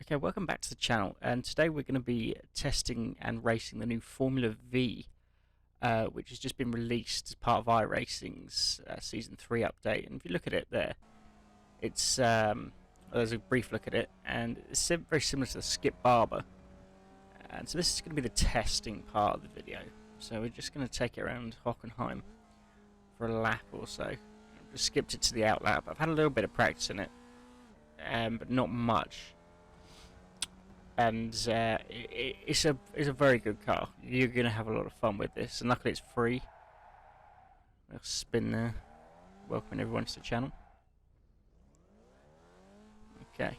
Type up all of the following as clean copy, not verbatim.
Okay, welcome back to the channel, and today we're going to be testing and racing the new Formula V, which has just been released as part of iRacing's Season 3 update. And if you look at it there, it's there's a brief look at it, and it's very similar to the Skip Barber. And so this is going to be the testing part of the video. So we're just going to take it around Hockenheim for a lap or so. I've just skipped it to the out lap. I've had a little bit of practice in it, but not much. And it's a very good car. You're going to have a lot of fun with this, and luckily it's free. I'll spin there, welcoming everyone to the channel. Okay.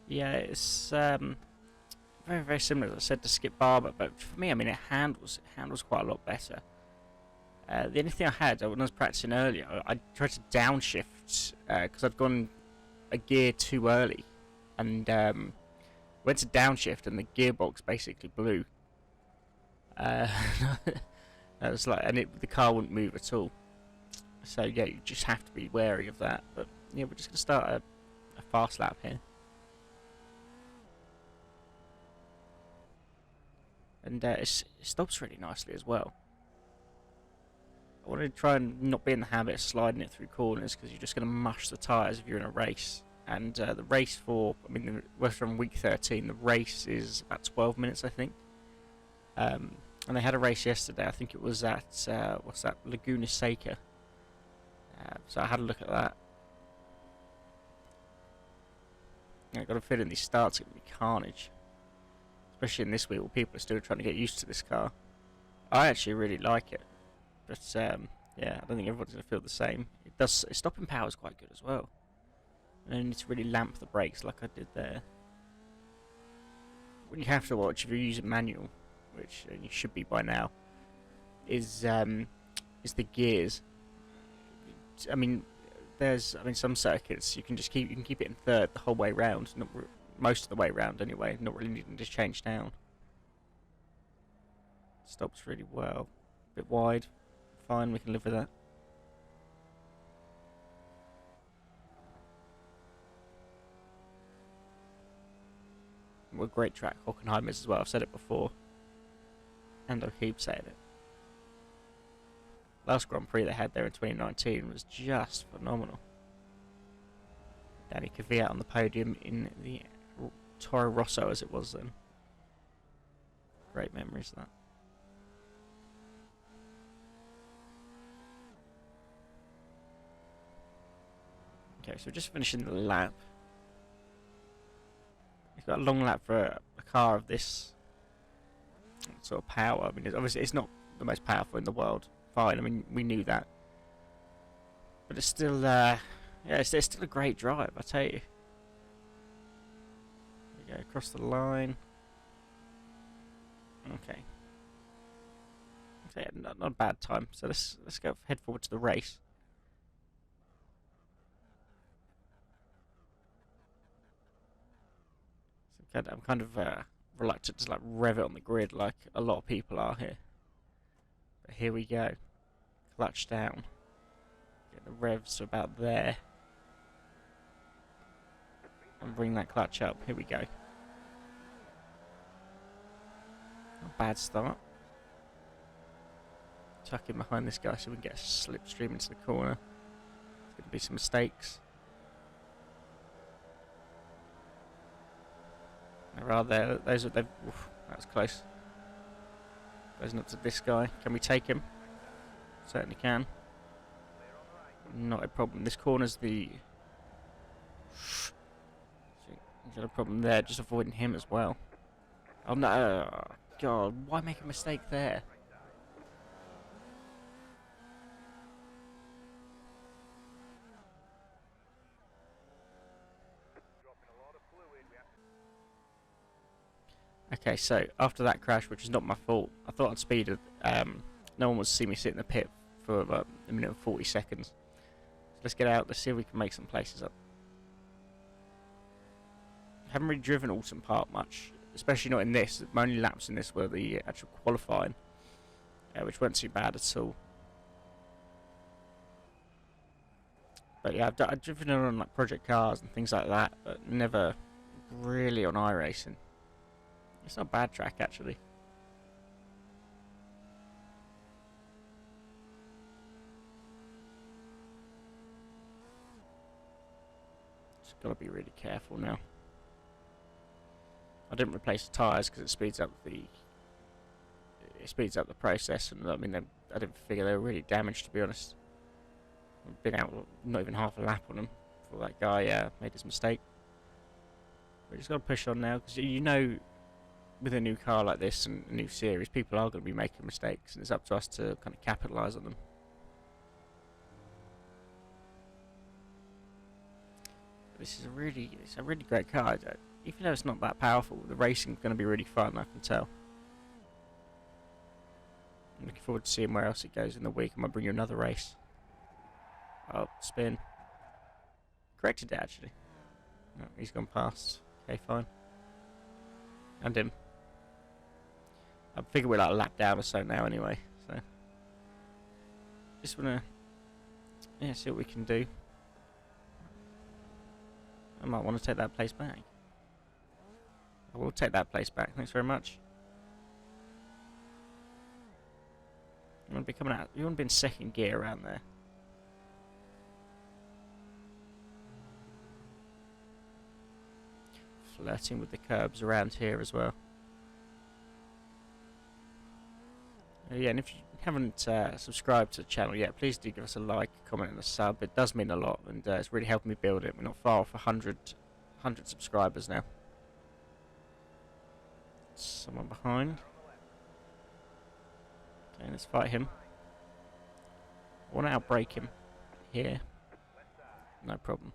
Yeah, it's very similar, as I said, to Skip Barber, but for me, I mean, it handles quite a lot better. The only thing I had when I was practicing earlier, I tried to downshift because I'd gone a gear too early. And went to downshift, and the gearbox basically blew. That was like, and the car wouldn't move at all. So yeah, you just have to be wary of that. But yeah, we're just gonna start a fast lap here, and it stops really nicely as well. I want to try and not be in the habit of sliding it through corners, because you're just going to mush the tyres if you're in a race. And the race we're from week 13. The race is about 12 minutes, I think. And they had a race yesterday. I think it was at what's that, Laguna Seca. So I had a look at that. I've got to fit in these starts. It's going to be carnage, especially in this week where people are still trying to get used to this car. I actually really like it, but yeah, I don't think everyone's going to feel the same. Its stopping power is quite good as well. And I need to really lamp the brakes like I did there. What you have to watch if you're using manual, which you should be by now, is the gears. I mean, some circuits you can keep it in third the whole way round, most of the way round anyway, not really needing to change down. Stops really well, a bit wide, fine, we can live with that. What a great track Hockenheim is as well. I've said it before, and I'll keep saying it. Last Grand Prix they had there in 2019 was just phenomenal. Danny Kvyat on the podium in the Toro Rosso as it was then. Great memories of that. Okay, so we're just finishing the lap. It's got a long lap for a car of this sort of power. I mean, obviously it's not the most powerful in the world. Fine, I mean, we knew that, but it's still, yeah, it's still a great drive, I tell you. There we go, across the line. Okay. So yeah, not a bad time. So let's go head forward to the race. I'm kind of reluctant to rev it on the grid like a lot of people are here. But here we go. Clutch down. Get the revs to about there. And bring that clutch up. Here we go. Not a bad start. Tuck in behind this guy so we can get a slipstream into the corner. There's going to be some mistakes. There are there. Those are that was close. Goes up to this guy. Can we take him? Certainly can. Not a problem. This corner's the. Got a problem there. Just avoiding him as well. Oh no! God, why make a mistake there? Okay, so after that crash, which is not my fault, I thought I'd speed it. No one wants to see me sit in the pit for about a minute and 40 seconds. So let's get out, let's see if we can make some places up. I haven't really driven Alton Park much, especially not in this. My only laps in this were the actual qualifying, which weren't too bad at all. But yeah, I've driven it on like project cars and things like that, but never really on iRacing. It's not a bad track actually. Just gotta be really careful now. I didn't replace the tyres because it speeds up the process, and I mean I didn't figure they were really damaged, to be honest. I've been out not even half a lap on them before that guy made his mistake. We just got to push on now, because you know, with a new car like this and a new series, people are going to be making mistakes, and it's up to us to kind of capitalise on them. This is a really great car. Even though it's not that powerful, the racing's going to be really fun, I can tell. I'm looking forward to seeing where else it goes in the week. I might bring you another race. Oh, spin. Corrected it, actually. No, he's gone past. Okay, fine. And him. I figure we're like a lap down or so now anyway, so. Just wanna, see what we can do. I might want to take that place back. I will take that place back, thanks very much. You want to be coming out, you want to be in second gear around there. Flirting with the curbs around here as well. Yeah, and if you haven't subscribed to the channel yet, please do give us a like, comment and a sub. It does mean a lot, and it's really helping me build it. We're not far off 100 subscribers now. Someone behind. Okay, let's fight him. I want to outbrake him here. No problem.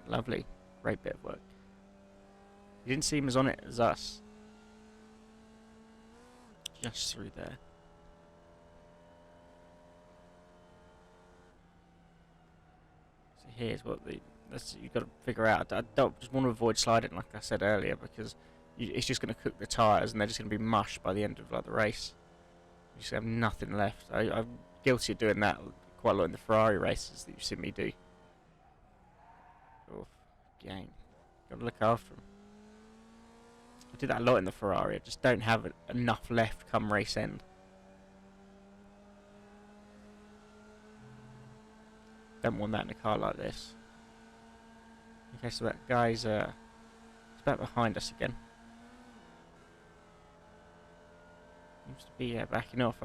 Lovely. Great bit of work. You didn't see him as on it as us. Just through there. So here's what you've got to figure out. I don't just want to avoid sliding, like I said earlier, because it's just going to cook the tyres, and they're just going to be mush by the end of like the race. You just have nothing left. I'm guilty of doing that quite a lot in the Ferrari races that you've seen me do. Oh, gang. Got to look after them. I do that a lot in the Ferrari. I just don't have enough left come race end. Don't want that in a car like this. Okay, so that guy's he's back behind us again. Seems to be backing off.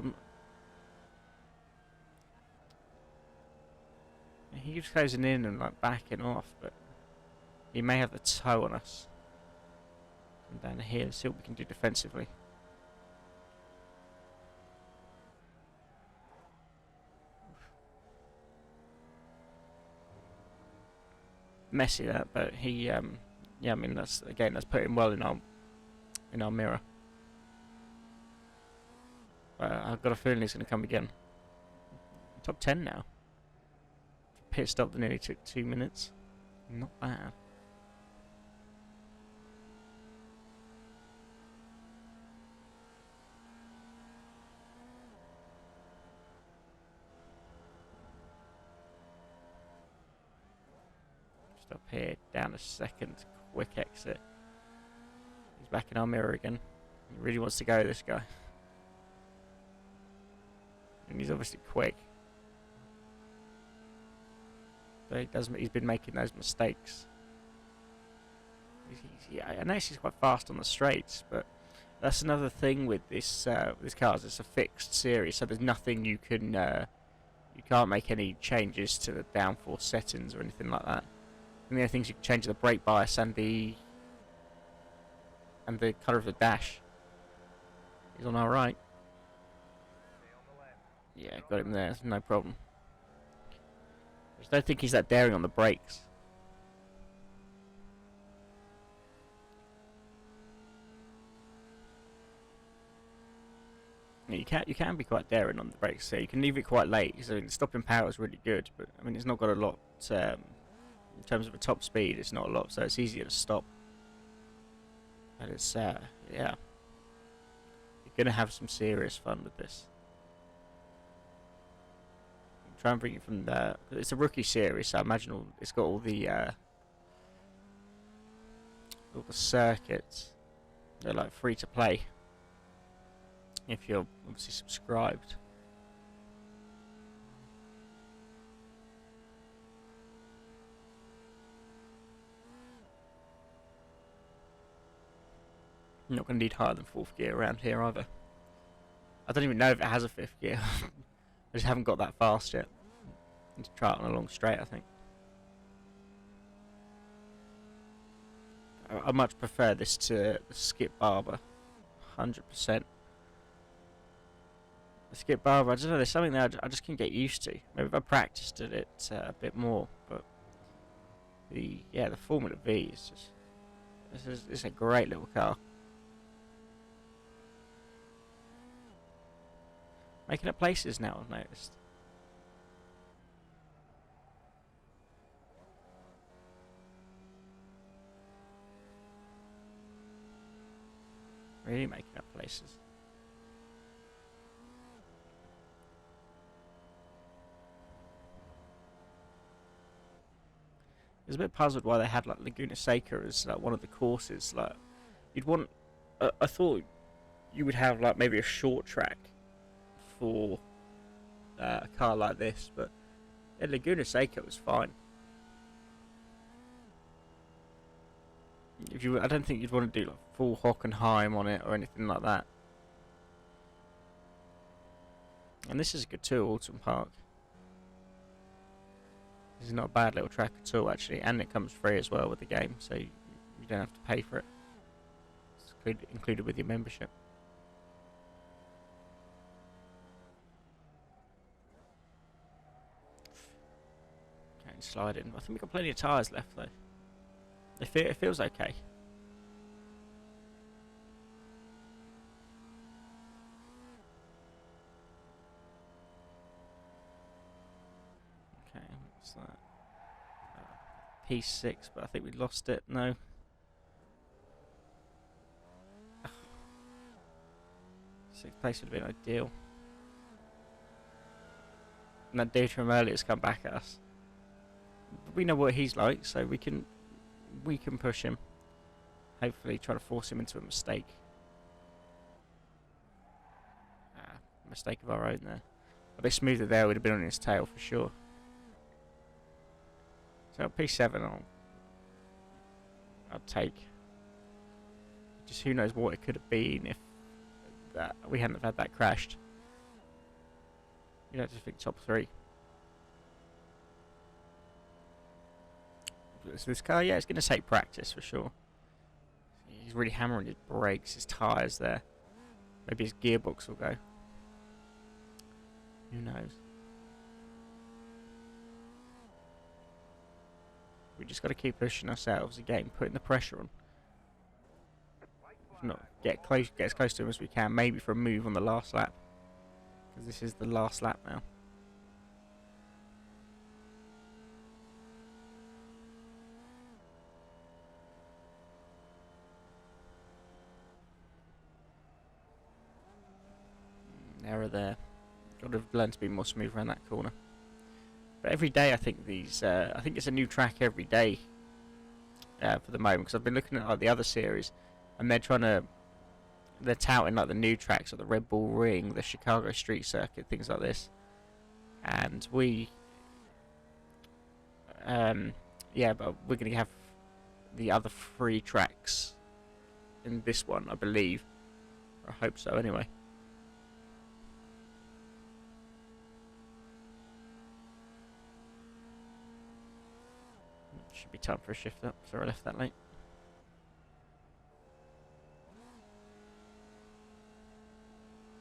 He keeps closing in and like backing off, but he may have the toe on us. Come down here and see what we can do defensively. Messy that, but he yeah, I mean that's put him well in our mirror. I've got a feeling he's going to come again. Top 10 now. Pit stop that nearly took 2 minutes. Not bad. Just up here, down a second, quick exit. He's back in our mirror again. He really wants to go, this guy. And he's obviously quick. But he's been making those mistakes. Yeah, I notice he's quite fast on the straights, but that's another thing with this car. It's a fixed series, so there's nothing you can't make any changes to the downforce settings or anything like that. And the other things you can change are the brake bias and the colour of the dash. He's on our right. Yeah, got him there, no problem. I just don't think he's that daring on the brakes. You can be quite daring on the brakes, so you can leave it quite late. So the stopping power is really good, but I mean it's not got a lot in terms of a top speed. It's not a lot, so it's easier to stop. But it's yeah, you're gonna have some serious fun with this. Try and bring it from the. It's a rookie series, so I imagine it's got all the circuits. They're like free to play if you're obviously subscribed. You're not going to need higher than 4th gear around here either. I don't even know if it has a 5th gear. I just haven't got that fast yet. I need to try it on a long straight, I think. I much prefer this to the Skip Barber. 100%. The Skip Barber, I don't know, there's something there I just can't get used to. Maybe if I practiced at it a bit more, but the Formula V is just... It's a great little car. Making up places now, I've noticed. Really making up places. I was a bit puzzled why they had like Laguna Seca as like one of the courses. Like, you'd want. I thought you would have like maybe a short track for a car like this, but Laguna Seca was fine. I don't think you'd want to do like full Hockenheim on it or anything like that. And this is good too, Alton Park. This is not a bad little track at all, actually, and it comes free as well with the game, so you don't have to pay for it. It's included with your membership. Okay, slide in. I think we've got plenty of tyres left though. It feels okay. Okay, what's that? P6, but I think we lost it. No. 6th place would have been ideal. And that dude from earlier has come back at us. But we know what he's like, so we can push him. Hopefully try to force him into a mistake. Mistake of our own there. A bit smoother there would have been on his tail for sure. So P7 I'll take. Just who knows what it could have been if we hadn't have had that crashed. You'd have to think top 3. So this car, yeah, it's going to take practice for sure. He's really hammering his brakes, his tyres there. Maybe his gearbox will go. Who knows? We just got to keep pushing ourselves again, putting the pressure on. If not, get as close to him as we can, maybe for a move on the last lap. Because this is the last lap now. Error there. Got to learn to be more smooth around that corner. But every day, I think I think it's a new track every day for the moment. Because I've been looking at like the other series, and they're touting like the new tracks, like the Red Bull Ring, the Chicago Street Circuit, things like this. And but we're going to have the other 3 tracks in this one, I believe. I hope so, anyway. Should be time for a shift up, so I left that late.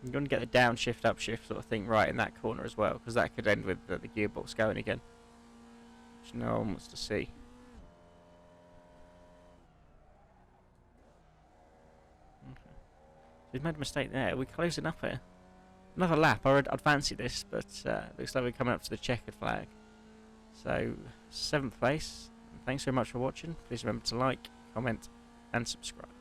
You're going to get the down shift, up shift sort of thing right in that corner as well, because that could end with the gearbox going again, which no one wants to see. Okay. So we've made a mistake there. We're closing up here. Another lap. I'd fancy this, but looks like we're coming up to the checkered flag. So 7th place. Thanks very much for watching. Please remember to like, comment, and subscribe.